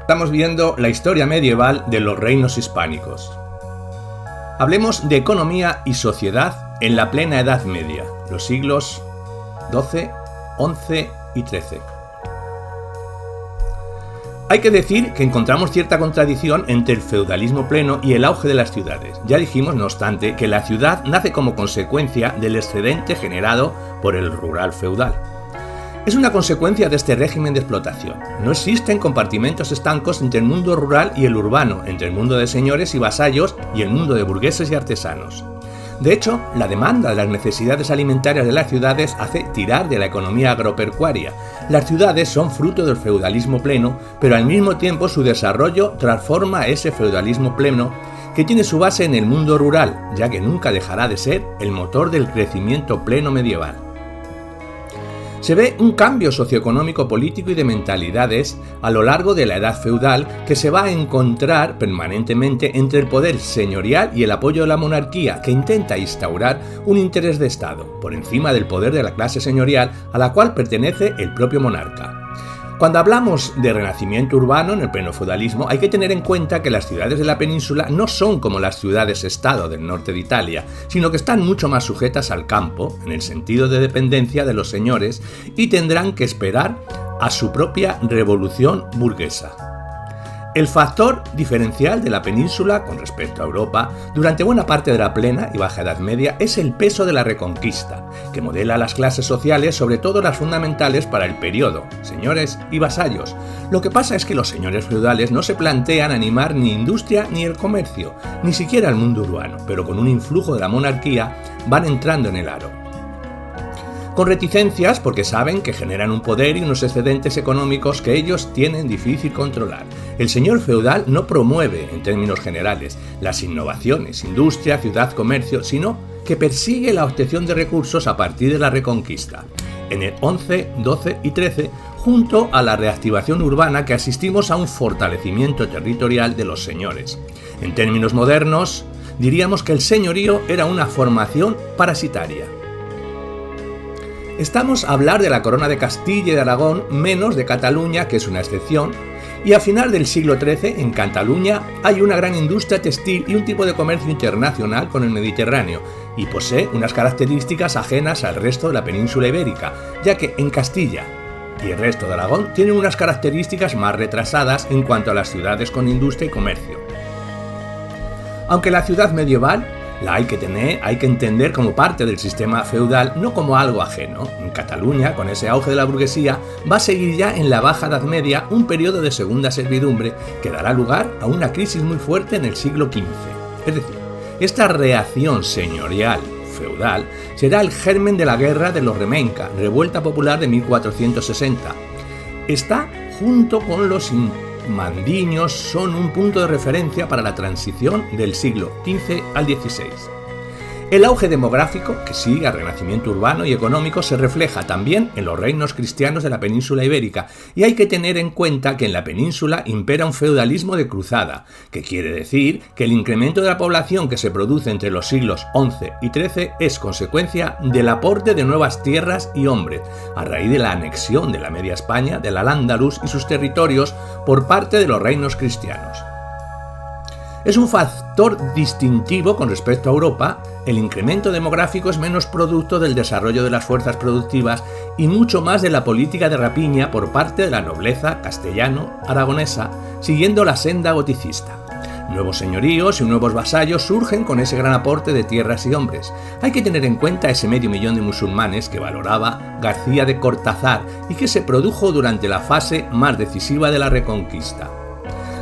Estamos viendo la historia medieval de los reinos hispánicos. Hablemos de economía y sociedad en la plena Edad Media, los siglos XII, XI y XIII. Hay que decir que encontramos cierta contradicción entre el feudalismo pleno y el auge de las ciudades. Ya dijimos, no obstante, que la ciudad nace como consecuencia del excedente generado por el rural feudal. Es una consecuencia de este régimen de explotación. No existen compartimentos estancos entre el mundo rural y el urbano, entre el mundo de señores y vasallos y el mundo de burgueses y artesanos. De hecho, la demanda de las necesidades alimentarias de las ciudades hace tirar de la economía agropecuaria. Las ciudades son fruto del feudalismo pleno, pero al mismo tiempo su desarrollo transforma ese feudalismo pleno que tiene su base en el mundo rural, ya que nunca dejará de ser el motor del crecimiento pleno medieval. Se ve un cambio socioeconómico, político y de mentalidades a lo largo de la edad feudal que se va a encontrar permanentemente entre el poder señorial y el apoyo de la monarquía, que intenta instaurar un interés de Estado, por encima del poder de la clase señorial a la cual pertenece el propio monarca. Cuando hablamos de renacimiento urbano en el pleno feudalismo, hay que tener en cuenta que las ciudades de la península no son como las ciudades-estado del norte de Italia, sino que están mucho más sujetas al campo, en el sentido de dependencia de los señores, y tendrán que esperar a su propia revolución burguesa. El factor diferencial de la península con respecto a Europa durante buena parte de la plena y baja Edad Media es el peso de la Reconquista, que modela las clases sociales, sobre todo las fundamentales para el periodo, señores y vasallos. Lo que pasa es que los señores feudales no se plantean animar ni industria ni el comercio, ni siquiera el mundo urbano, pero con un influjo de la monarquía van entrando en el aro. Con reticencias porque saben que generan un poder y unos excedentes económicos que ellos tienen difícil controlar. El señor feudal no promueve, en términos generales, las innovaciones, industria, ciudad, comercio, sino que persigue la obtención de recursos a partir de la Reconquista. En el XI, XII y XIII, junto a la reactivación urbana que asistimos a un fortalecimiento territorial de los señores. En términos modernos, diríamos que el señorío era una formación parasitaria. Estamos a hablar de la corona de Castilla y de Aragón, menos de Cataluña, que es una excepción, y a final del siglo XIII, en Cataluña, hay una gran industria textil y un tipo de comercio internacional con el Mediterráneo, y posee unas características ajenas al resto de la península ibérica, ya que en Castilla y el resto de Aragón tienen unas características más retrasadas en cuanto a las ciudades con industria y comercio. Aunque la ciudad medieval la hay que entender como parte del sistema feudal, no como algo ajeno. En Cataluña, con ese auge de la burguesía, va a seguir ya en la Baja Edad Media un periodo de segunda servidumbre que dará lugar a una crisis muy fuerte en el siglo XV. Es decir, esta reacción señorial feudal será el germen de la Guerra de los Remenca, revuelta popular de 1460. Está junto con los mandiños, son un punto de referencia para la transición del siglo XV al XVI. El auge demográfico, que sigue al renacimiento urbano y económico, se refleja también en los reinos cristianos de la península ibérica, y hay que tener en cuenta que en la península impera un feudalismo de cruzada, que quiere decir que el incremento de la población que se produce entre los siglos XI y XIII es consecuencia del aporte de nuevas tierras y hombres, a raíz de la anexión de la Media España, del Al-Ándalus y sus territorios por parte de los reinos cristianos. Es un factor distintivo con respecto a Europa. El incremento demográfico es menos producto del desarrollo de las fuerzas productivas y mucho más de la política de rapiña por parte de la nobleza castellano-aragonesa, siguiendo la senda goticista. Nuevos señoríos y nuevos vasallos surgen con ese gran aporte de tierras y hombres. Hay que tener en cuenta ese 500.000 de musulmanes que valoraba García de Cortázar y que se produjo durante la fase más decisiva de la Reconquista.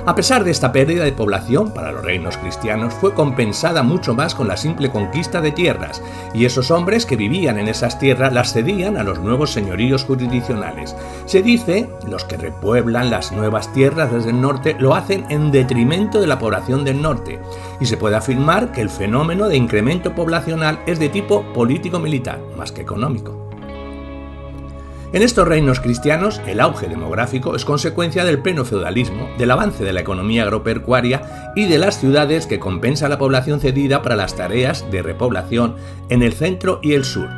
A pesar de esta pérdida de población para los reinos cristianos, fue compensada mucho más con la simple conquista de tierras, y esos hombres que vivían en esas tierras las cedían a los nuevos señoríos jurisdiccionales. Se dice, los que repueblan las nuevas tierras desde el norte lo hacen en detrimento de la población del norte, y se puede afirmar que el fenómeno de incremento poblacional es de tipo político-militar, más que económico. En estos reinos cristianos, el auge demográfico es consecuencia del pleno feudalismo, del avance de la economía agropecuaria y de las ciudades que compensa la población cedida para las tareas de repoblación en el centro y el sur.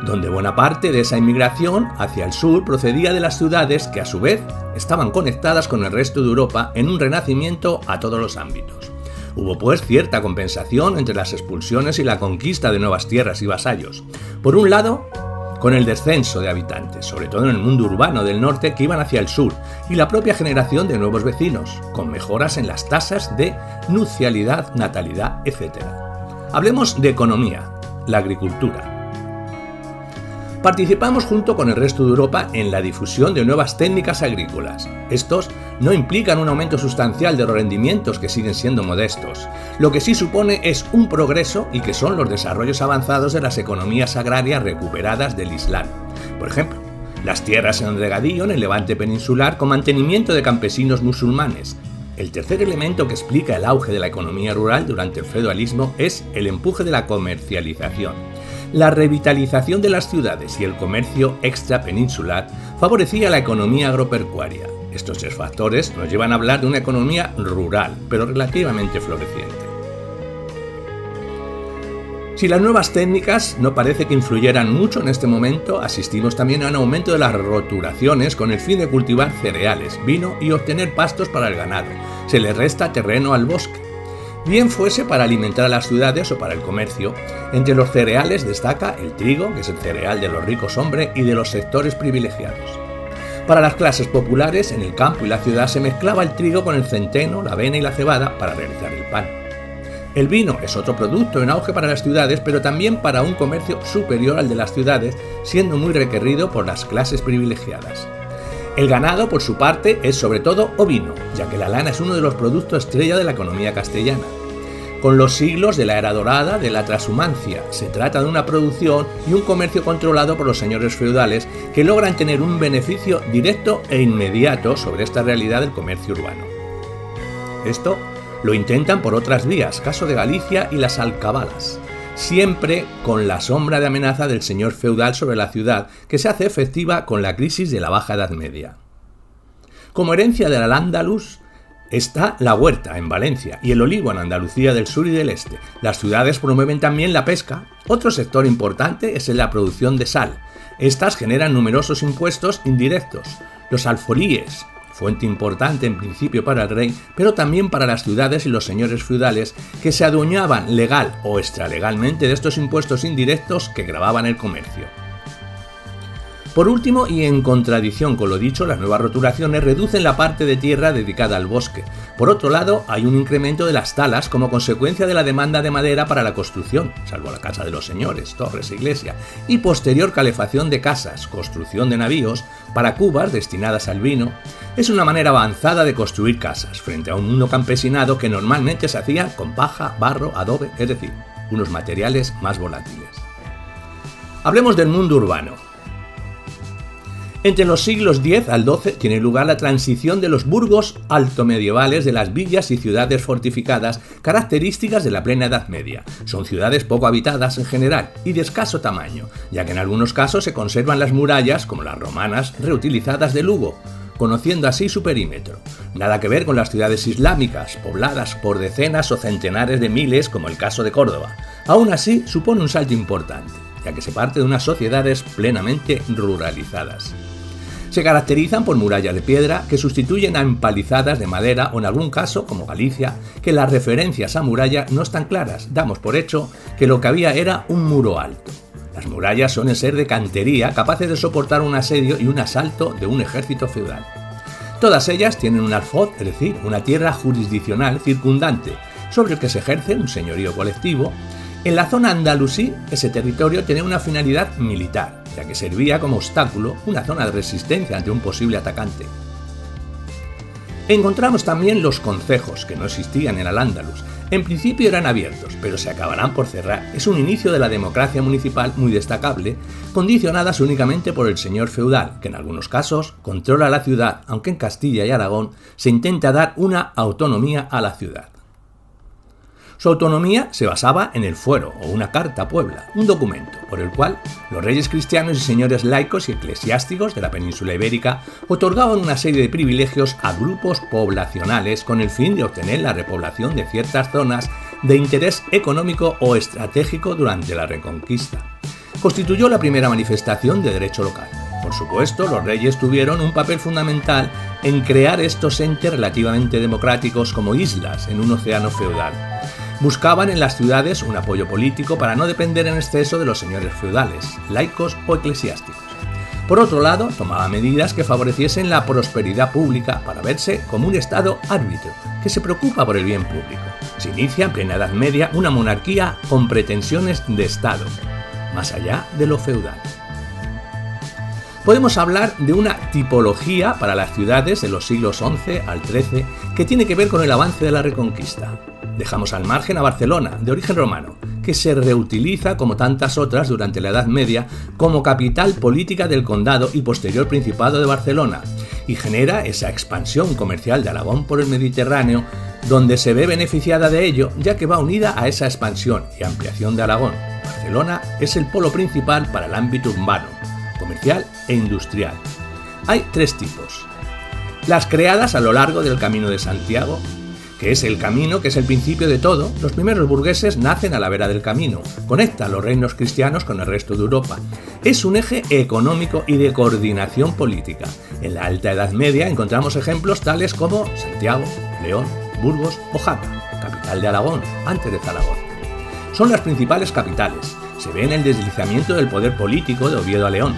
donde buena parte de esa inmigración hacia el sur procedía de las ciudades que a su vez estaban conectadas con el resto de Europa en un renacimiento a todos los ámbitos. Hubo pues cierta compensación entre las expulsiones y la conquista de nuevas tierras y vasallos. Por un lado, con el descenso de habitantes, sobre todo en el mundo urbano del norte que iban hacia el sur, y la propia generación de nuevos vecinos, con mejoras en las tasas de nupcialidad, natalidad, etc. Hablemos de economía, la agricultura. Participamos junto con el resto de Europa en la difusión de nuevas técnicas agrícolas. Estos no implican un aumento sustancial de los rendimientos, que siguen siendo modestos. Lo que sí supone es un progreso y que son los desarrollos avanzados de las economías agrarias recuperadas del Islam. Por ejemplo, las tierras en regadío en el levante peninsular con mantenimiento de campesinos musulmanes. El tercer elemento que explica el auge de la economía rural durante el feudalismo es el empuje de la comercialización. La revitalización de las ciudades y el comercio extrapeninsular favorecía la economía agropecuaria. Estos tres factores nos llevan a hablar de una economía rural, pero relativamente floreciente. Si las nuevas técnicas no parece que influyeran mucho en este momento, asistimos también a un aumento de las roturaciones con el fin de cultivar cereales, vino y obtener pastos para el ganado. Se le resta terreno al bosque. Bien fuese para alimentar a las ciudades o para el comercio, entre los cereales destaca el trigo, que es el cereal de los ricos hombres y de los sectores privilegiados. Para las clases populares, en el campo y la ciudad se mezclaba el trigo con el centeno, la avena y la cebada para realizar el pan. El vino es otro producto en auge para las ciudades, pero también para un comercio superior al de las ciudades, siendo muy requerido por las clases privilegiadas. El ganado, por su parte, es sobre todo ovino, ya que la lana es uno de los productos estrella de la economía castellana. Con los siglos de la era dorada de la trashumancia, se trata de una producción y un comercio controlado por los señores feudales que logran tener un beneficio directo e inmediato sobre esta realidad del comercio urbano. Esto lo intentan por otras vías, caso de Galicia y las alcabalas, siempre con la sombra de amenaza del señor feudal sobre la ciudad, que se hace efectiva con la crisis de la Baja Edad Media. Como herencia del Al-Ándalus está la huerta en Valencia y el olivo en Andalucía del sur y del este. Las ciudades promueven también la pesca. Otro sector importante es la producción de sal. Estas generan numerosos impuestos indirectos. Los alfolíes, fuente importante en principio para el rey, pero también para las ciudades y los señores feudales que se adueñaban legal o extralegalmente de estos impuestos indirectos que gravaban el comercio. Por último, y en contradicción con lo dicho, las nuevas roturaciones reducen la parte de tierra dedicada al bosque. Por otro lado, hay un incremento de las talas como consecuencia de la demanda de madera para la construcción, salvo la casa de los señores, torres e iglesia, y posterior calefacción de casas, construcción de navíos, para cubas destinadas al vino. Es una manera avanzada de construir casas, frente a un mundo campesinado que normalmente se hacía con paja, barro, adobe, es decir, unos materiales más volátiles. Hablemos del mundo urbano. Entre los siglos X al XII tiene lugar la transición de los burgos altomedievales de las villas y ciudades fortificadas, características de la plena Edad Media. Son ciudades poco habitadas en general y de escaso tamaño, ya que en algunos casos se conservan las murallas, como las romanas, reutilizadas de Lugo, conociendo así su perímetro. Nada que ver con las ciudades islámicas, pobladas por decenas o centenares de miles, como el caso de Córdoba. Aún así, supone un salto importante, ya que se parte de unas sociedades plenamente ruralizadas. Se caracterizan por murallas de piedra que sustituyen a empalizadas de madera o en algún caso, como Galicia, que las referencias a muralla no están claras. Damos por hecho que lo que había era un muro alto. Las murallas suelen ser de cantería, capaces de soportar un asedio y un asalto de un ejército feudal. Todas ellas tienen un alfoz, es decir, una tierra jurisdiccional circundante, sobre el que se ejerce un señorío colectivo. En la zona andalusí, ese territorio tenía una finalidad militar, ya que servía como obstáculo, una zona de resistencia ante un posible atacante. Encontramos también los concejos, que no existían en Al-Ándalus. En principio eran abiertos, pero se acabarán por cerrar. Es un inicio de la democracia municipal muy destacable, condicionadas únicamente por el señor feudal, que en algunos casos controla la ciudad, aunque en Castilla y Aragón se intenta dar una autonomía a la ciudad. Su autonomía se basaba en el fuero o una carta a Puebla, un documento por el cual los reyes cristianos y señores laicos y eclesiásticos de la península ibérica otorgaban una serie de privilegios a grupos poblacionales con el fin de obtener la repoblación de ciertas zonas de interés económico o estratégico durante la Reconquista. constituyó la primera manifestación de derecho local. Por supuesto, los reyes tuvieron un papel fundamental en crear estos entes relativamente democráticos como islas en un océano feudal. Buscaban en las ciudades un apoyo político para no depender en exceso de los señores feudales, laicos o eclesiásticos. Por otro lado, tomaba medidas que favoreciesen la prosperidad pública para verse como un Estado árbitro, que se preocupa por el bien público. Se inicia en plena Edad Media una monarquía con pretensiones de Estado, más allá de lo feudal. Podemos hablar de una tipología para las ciudades de los siglos XI al XIII que tiene que ver con el avance de la Reconquista. Dejamos al margen a Barcelona, de origen romano, que se reutiliza como tantas otras durante la Edad Media como capital política del condado y posterior Principado de Barcelona, y genera esa expansión comercial de Aragón por el Mediterráneo, donde se ve beneficiada de ello, ya que va unida a esa expansión y ampliación de Aragón. Barcelona es el polo principal para el ámbito urbano, comercial e industrial. Hay tres tipos. Las creadas a lo largo del Camino de Santiago, que es el camino que es el principio de todo. Los primeros burgueses nacen a la vera del camino, conecta los reinos cristianos con el resto de Europa. Es un eje económico y de coordinación política. En la Alta Edad Media encontramos ejemplos tales como Santiago, León, Burgos o Jaca, capital de Aragón, antes de Zaragoza. Son las principales capitales. Se ve en el deslizamiento del poder político de Oviedo a León.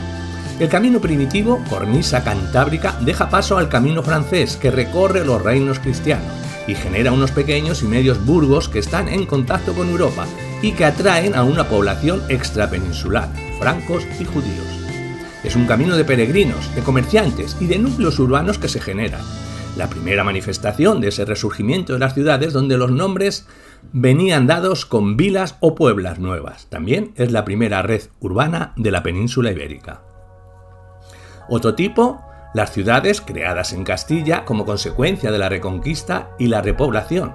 El camino primitivo, cornisa cantábrica, deja paso al camino francés que recorre los reinos cristianos y genera unos pequeños y medios burgos que están en contacto con Europa y que atraen a una población extrapeninsular, francos y judíos. Es un camino de peregrinos, de comerciantes y de núcleos urbanos que se generan. La primera manifestación de ese resurgimiento de las ciudades donde los nombres venían dados con vilas o pueblas nuevas. También es la primera red urbana de la península ibérica. Otro tipo, las ciudades creadas en Castilla como consecuencia de la Reconquista y la repoblación,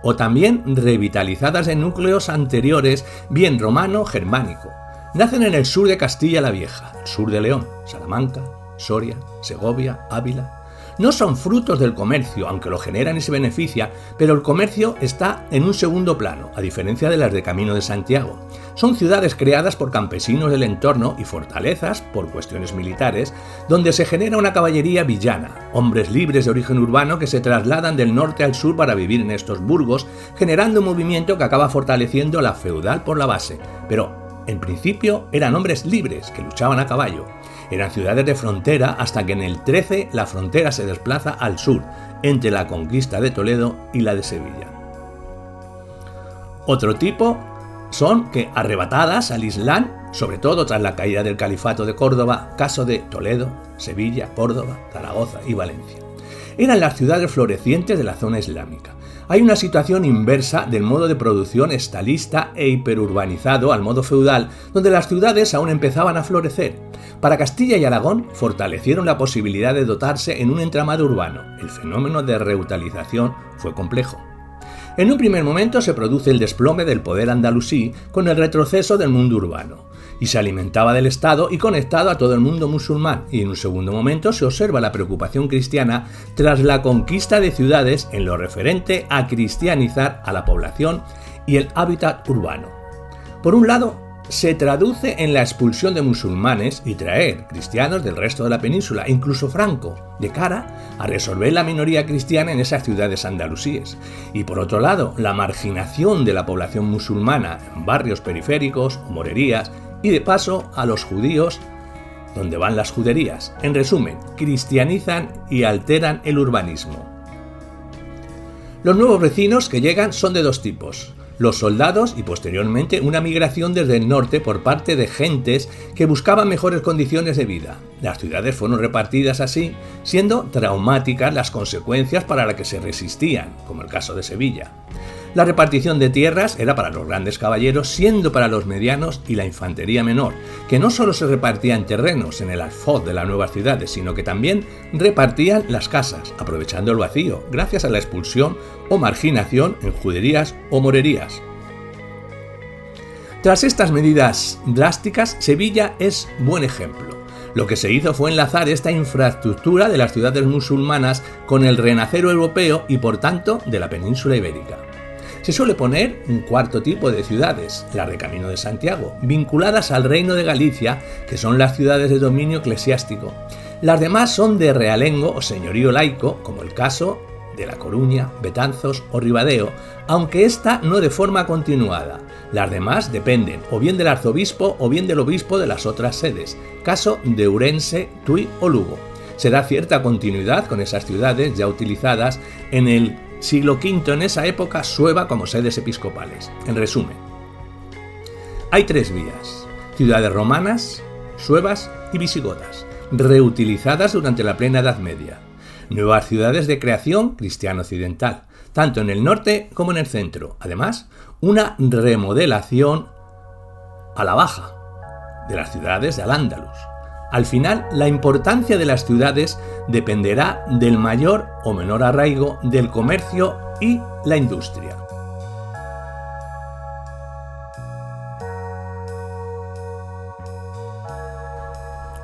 o también revitalizadas en núcleos anteriores, bien romano-germánico. Nacen en el sur de Castilla la Vieja, el sur de León, Salamanca, Soria, Segovia, Ávila. No son frutos del comercio, aunque lo generan y se beneficia, pero el comercio está en un segundo plano, a diferencia de las de Camino de Santiago. Son ciudades creadas por campesinos del entorno y fortalezas, por cuestiones militares, donde se genera una caballería villana, hombres libres de origen urbano que se trasladan del norte al sur para vivir en estos burgos, generando un movimiento que acaba fortaleciendo la feudal por la base. Pero, en principio, eran hombres libres que luchaban a caballo. Eran ciudades de frontera hasta que en el 13 la frontera se desplaza al sur, entre la conquista de Toledo y la de Sevilla. Otro tipo son que arrebatadas al Islam, sobre todo tras la caída del Califato de Córdoba, caso de Toledo, Sevilla, Córdoba, Zaragoza y Valencia. Eran las ciudades florecientes de la zona islámica. Hay una situación inversa del modo de producción estalista e hiperurbanizado al modo feudal, donde las ciudades aún empezaban a florecer. Para Castilla y Aragón fortalecieron la posibilidad de dotarse en un entramado urbano. El fenómeno de reutilización fue complejo. En un primer momento se produce el desplome del poder andalusí con el retroceso del mundo urbano, y se alimentaba del Estado y conectado a todo el mundo musulmán, y en un segundo momento se observa la preocupación cristiana tras la conquista de ciudades en lo referente a cristianizar a la población y el hábitat urbano. Por un lado, se traduce en la expulsión de musulmanes y traer cristianos del resto de la península, incluso Franco, de cara a resolver la minoría cristiana en esas ciudades andalusíes. Y por otro lado, la marginación de la población musulmana en barrios periféricos o morerías, y de paso a los judíos donde van las juderías. En resumen, cristianizan y alteran el urbanismo. Los nuevos vecinos que llegan son de dos tipos: los soldados y posteriormente una migración desde el norte por parte de gentes que buscaban mejores condiciones de vida. Las ciudades fueron repartidas así, siendo traumáticas las consecuencias para las que se resistían, como el caso de Sevilla. La repartición de tierras era para los grandes caballeros, siendo para los medianos y la infantería menor, que no solo se repartían terrenos en el alfoz de las nuevas ciudades, sino que también repartían las casas, aprovechando el vacío, gracias a la expulsión o marginación en juderías o morerías. Tras estas medidas drásticas, Sevilla es buen ejemplo. Lo que se hizo fue enlazar esta infraestructura de las ciudades musulmanas con el renacer europeo y por tanto de la península ibérica. Se suele poner un cuarto tipo de ciudades, las de Camino de Santiago, vinculadas al Reino de Galicia, que son las ciudades de dominio eclesiástico. Las demás son de realengo o señorío laico, como el caso de La Coruña, Betanzos o Ribadeo, aunque esta no de forma continuada. Las demás dependen o bien del arzobispo o bien del obispo de las otras sedes, caso de Ourense, Tui o Lugo. Se da cierta continuidad con esas ciudades ya utilizadas en el siglo V, en esa época Sueva, como sedes episcopales. En resumen, hay tres vías: ciudades romanas, suevas y visigodas, reutilizadas durante la plena Edad Media. Nuevas ciudades de creación cristiano-occidental, tanto en el norte como en el centro. Además, una remodelación a la baja de las ciudades de Al-Ándalus. Al final, la importancia de las ciudades dependerá del mayor o menor arraigo del comercio y la industria.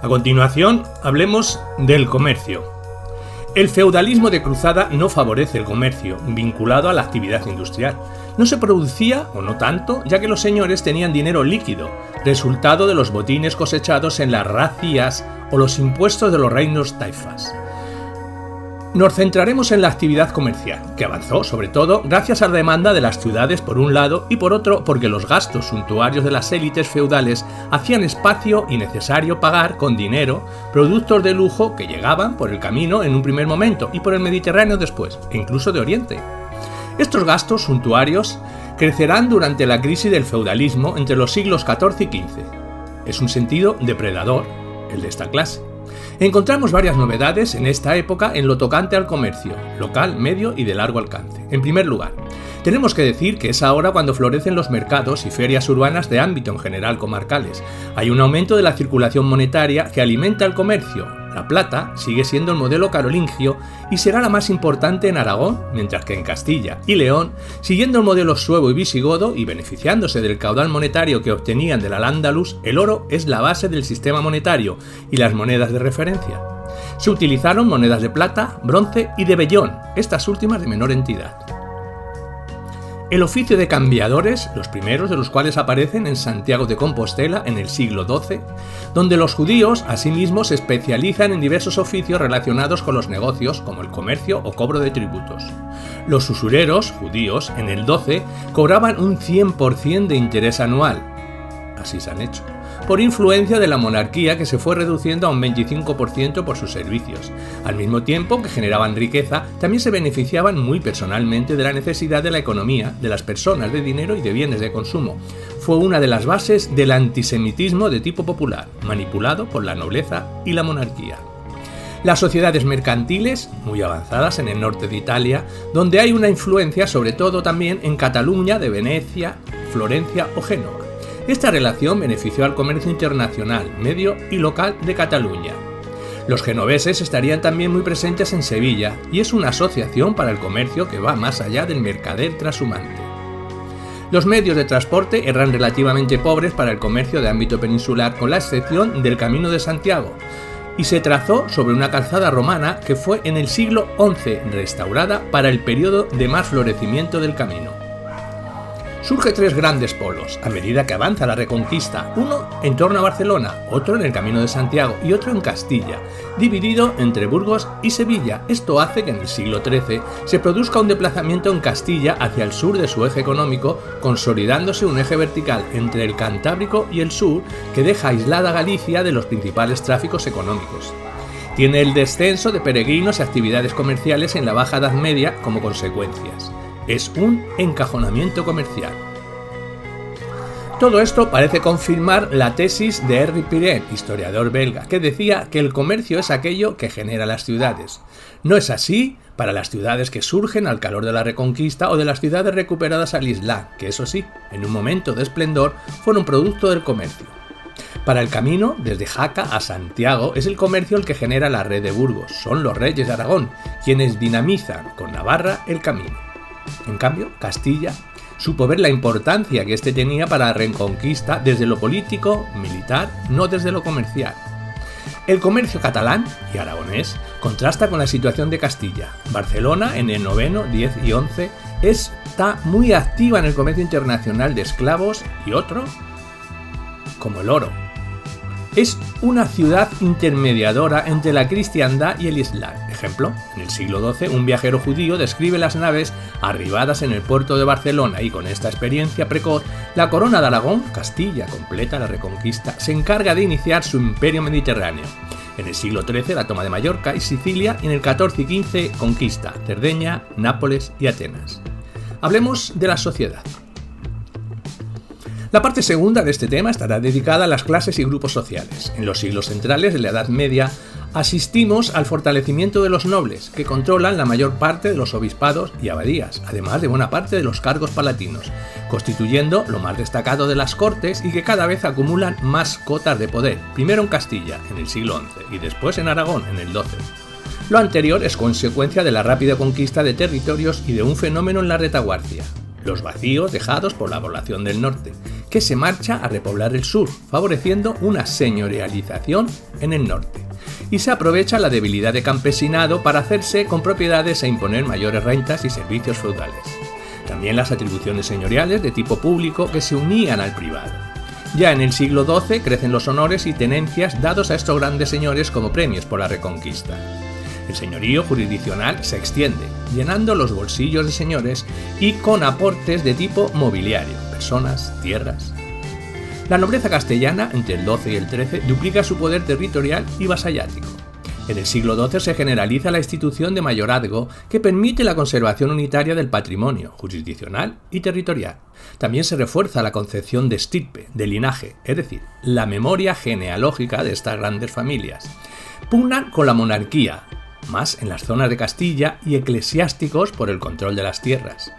A continuación, hablemos del comercio. El feudalismo de cruzada no favorece el comercio, vinculado a la actividad industrial. No se producía, o no tanto, ya que los señores tenían dinero líquido, resultado de los botines cosechados en las racías o los impuestos de los reinos taifas. Nos centraremos en la actividad comercial, que avanzó sobre todo gracias a la demanda de las ciudades por un lado y por otro porque los gastos suntuarios de las élites feudales hacían espacio y necesario pagar con dinero productos de lujo que llegaban por el camino en un primer momento y por el Mediterráneo después, e incluso de Oriente. Estos gastos suntuarios crecerán durante la crisis del feudalismo entre los siglos XIV y XV. Es un sentido depredador el de esta clase. Encontramos varias novedades en esta época en lo tocante al comercio, local, medio y de largo alcance. En primer lugar, tenemos que decir que es ahora cuando florecen los mercados y ferias urbanas de ámbito en general comarcales. Hay un aumento de la circulación monetaria que alimenta el comercio. La plata sigue siendo el modelo carolingio y será la más importante en Aragón, mientras que en Castilla y León, siguiendo el modelo suevo y visigodo y beneficiándose del caudal monetario que obtenían del Al-Ándalus, el oro es la base del sistema monetario y las monedas de referencia. Se utilizaron monedas de plata, bronce y de vellón, estas últimas de menor entidad. El oficio de cambiadores, los primeros de los cuales aparecen en Santiago de Compostela en el siglo XII, donde los judíos asimismo se especializan en diversos oficios relacionados con los negocios como el comercio o cobro de tributos. Los usureros judíos en el XII cobraban un 100% de interés anual, así se han hecho, por influencia de la monarquía que se fue reduciendo a un 25% por sus servicios. Al mismo tiempo que generaban riqueza, también se beneficiaban muy personalmente de la necesidad de la economía, de las personas, de dinero y de bienes de consumo. Fue una de las bases del antisemitismo de tipo popular, manipulado por la nobleza y la monarquía. Las sociedades mercantiles, muy avanzadas en el norte de Italia, donde hay una influencia sobre todo también en Cataluña, de Venecia, Florencia o Génova. Esta relación benefició al comercio internacional, medio y local de Cataluña. Los genoveses estarían también muy presentes en Sevilla y es una asociación para el comercio que va más allá del mercader trashumante. Los medios de transporte eran relativamente pobres para el comercio de ámbito peninsular, con la excepción del Camino de Santiago, y se trazó sobre una calzada romana que fue en el siglo XI restaurada para el periodo de más florecimiento del camino. Surgen tres grandes polos a medida que avanza la Reconquista, uno en torno a Barcelona, otro en el Camino de Santiago y otro en Castilla, dividido entre Burgos y Sevilla. Esto hace que en el siglo XIII se produzca un desplazamiento en Castilla hacia el sur de su eje económico, consolidándose un eje vertical entre el Cantábrico y el sur que deja aislada Galicia de los principales tráficos económicos. Tiene el descenso de peregrinos y actividades comerciales en la Baja Edad Media como consecuencias. Es un encajonamiento comercial. Todo esto parece confirmar la tesis de Henri Pirenne, historiador belga, que decía que el comercio es aquello que genera las ciudades. No es así para las ciudades que surgen al calor de la Reconquista o de las ciudades recuperadas al Islam, que eso sí, en un momento de esplendor, fueron producto del comercio. Para el camino, desde Jaca a Santiago, es el comercio el que genera la red de Burgos. Son los reyes de Aragón quienes dinamizan con Navarra el camino. En cambio, Castilla supo ver la importancia que éste tenía para la Reconquista desde lo político, militar, no desde lo comercial. El comercio catalán y aragonés contrasta con la situación de Castilla. Barcelona, en el IX, X y XI, está muy activa en el comercio internacional de esclavos y otro, como el oro. Es una ciudad intermediadora entre la cristiandad y el islam. Ejemplo, en el siglo XII un viajero judío describe las naves arribadas en el puerto de Barcelona y con esta experiencia precoz, la corona de Aragón, Castilla completa la reconquista, se encarga de iniciar su imperio mediterráneo. En el siglo XIII la toma de Mallorca y Sicilia y en el XIV y XV conquista Cerdeña, Nápoles y Atenas. Hablemos de la sociedad. La parte segunda de este tema estará dedicada a las clases y grupos sociales. En los siglos centrales de la Edad Media asistimos al fortalecimiento de los nobles, que controlan la mayor parte de los obispados y abadías, además de buena parte de los cargos palatinos, constituyendo lo más destacado de las cortes y que cada vez acumulan más cotas de poder, primero en Castilla, en el siglo XI, y después en Aragón, en el XII. Lo anterior es consecuencia de la rápida conquista de territorios y de un fenómeno en la retaguardia: los vacíos dejados por la población del norte, que se marcha a repoblar el sur, favoreciendo una señorialización en el norte. Y se aprovecha la debilidad de campesinado para hacerse con propiedades e imponer mayores rentas y servicios feudales. También las atribuciones señoriales de tipo público que se unían al privado. Ya en el siglo XII crecen los honores y tenencias dados a estos grandes señores como premios por la reconquista. El señorío jurisdiccional se extiende, llenando los bolsillos de señores y con aportes de tipo mobiliario, personas, tierras. La nobleza castellana, entre el XII y el XIII, duplica su poder territorial y vasallático. En el siglo XII se generaliza la institución de mayorazgo que permite la conservación unitaria del patrimonio jurisdiccional y territorial. También se refuerza la concepción de estirpe, de linaje, es decir, la memoria genealógica de estas grandes familias. Pugnan con la monarquía, más en las zonas de Castilla, y eclesiásticos por el control de las tierras.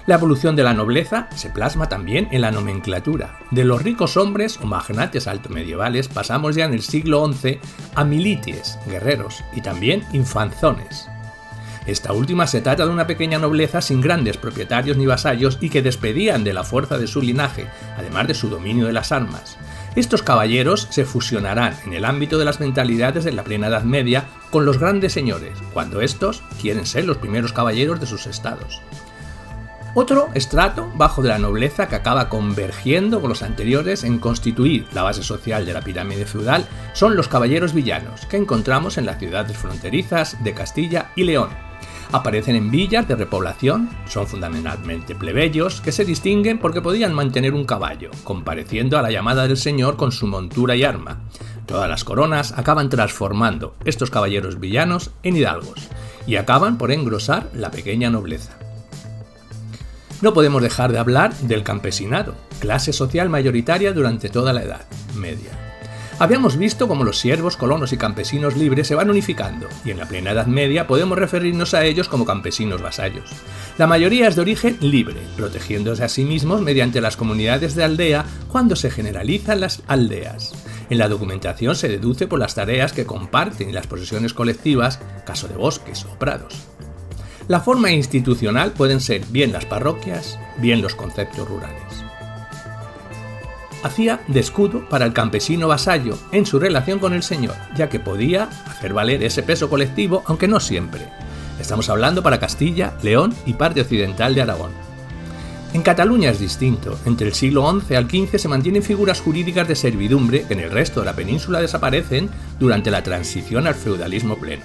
La evolución de la nobleza se plasma también en la nomenclatura. De los ricos hombres o magnates altomedievales pasamos ya en el siglo XI a milities, guerreros, y también infanzones. Esta última se trata de una pequeña nobleza sin grandes propietarios ni vasallos y que despedían de la fuerza de su linaje, además de su dominio de las armas. Estos caballeros se fusionarán en el ámbito de las mentalidades de la plena Edad Media con los grandes señores, cuando estos quieren ser los primeros caballeros de sus estados. Otro estrato bajo de la nobleza que acaba convergiendo con los anteriores en constituir la base social de la pirámide feudal son los caballeros villanos, que encontramos en las ciudades fronterizas de Castilla y León. Aparecen en villas de repoblación, son fundamentalmente plebeyos que se distinguen porque podían mantener un caballo, compareciendo a la llamada del señor con su montura y arma. Todas las coronas acaban transformando estos caballeros villanos en hidalgos y acaban por engrosar la pequeña nobleza. No podemos dejar de hablar del campesinado, clase social mayoritaria durante toda la Edad Media. Habíamos visto cómo los siervos, colonos y campesinos libres se van unificando, y en la plena Edad Media podemos referirnos a ellos como campesinos vasallos. La mayoría es de origen libre, protegiéndose a sí mismos mediante las comunidades de aldea cuando se generalizan las aldeas. En la documentación se deduce por las tareas que comparten y las posesiones colectivas, caso de bosques o prados. La forma institucional pueden ser bien las parroquias, bien los conceptos rurales. Hacía de escudo para el campesino vasallo en su relación con el señor, ya que podía hacer valer ese peso colectivo, aunque no siempre. Estamos hablando para Castilla, León y parte occidental de Aragón. En Cataluña es distinto. Entre el siglo XI al XV se mantienen figuras jurídicas de servidumbre que en el resto de la península desaparecen durante la transición al feudalismo pleno.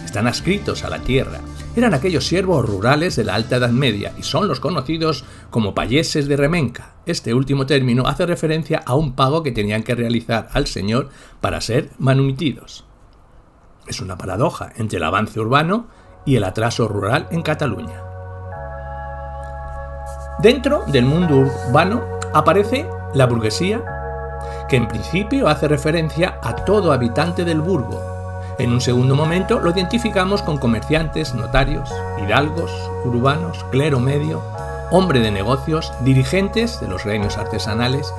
Están adscritos a la tierra. Eran aquellos siervos rurales de la Alta Edad Media y son los conocidos como payeses de remenca. Este último término hace referencia a un pago que tenían que realizar al señor para ser manumitidos. Es una paradoja entre el avance urbano y el atraso rural en Cataluña. Dentro del mundo urbano aparece la burguesía, que en principio hace referencia a todo habitante del burgo. En un segundo momento lo identificamos con comerciantes, notarios, hidalgos, urbanos, clero medio, hombre de negocios, dirigentes de los gremios artesanales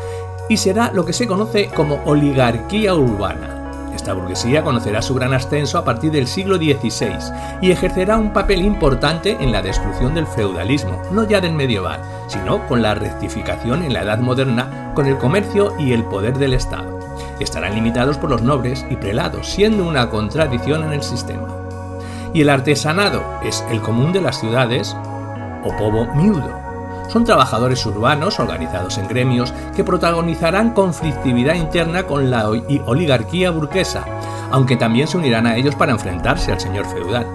y será lo que se conoce como oligarquía urbana. Esta burguesía conocerá su gran ascenso a partir del siglo XVI y ejercerá un papel importante en la destrucción del feudalismo, no ya del medieval, sino con la rectificación en la Edad Moderna con el comercio y el poder del Estado. Estarán limitados por los nobles y prelados, siendo una contradicción en el sistema. Y el artesanado es el común de las ciudades o povo miudo. Son trabajadores urbanos organizados en gremios que protagonizarán conflictividad interna con la oligarquía burguesa, aunque también se unirán a ellos para enfrentarse al señor feudal.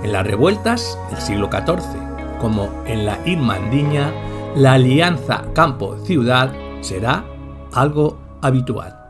En las revueltas del siglo XIV, como en la Irmandiña, la alianza campo-ciudad será algo habitual.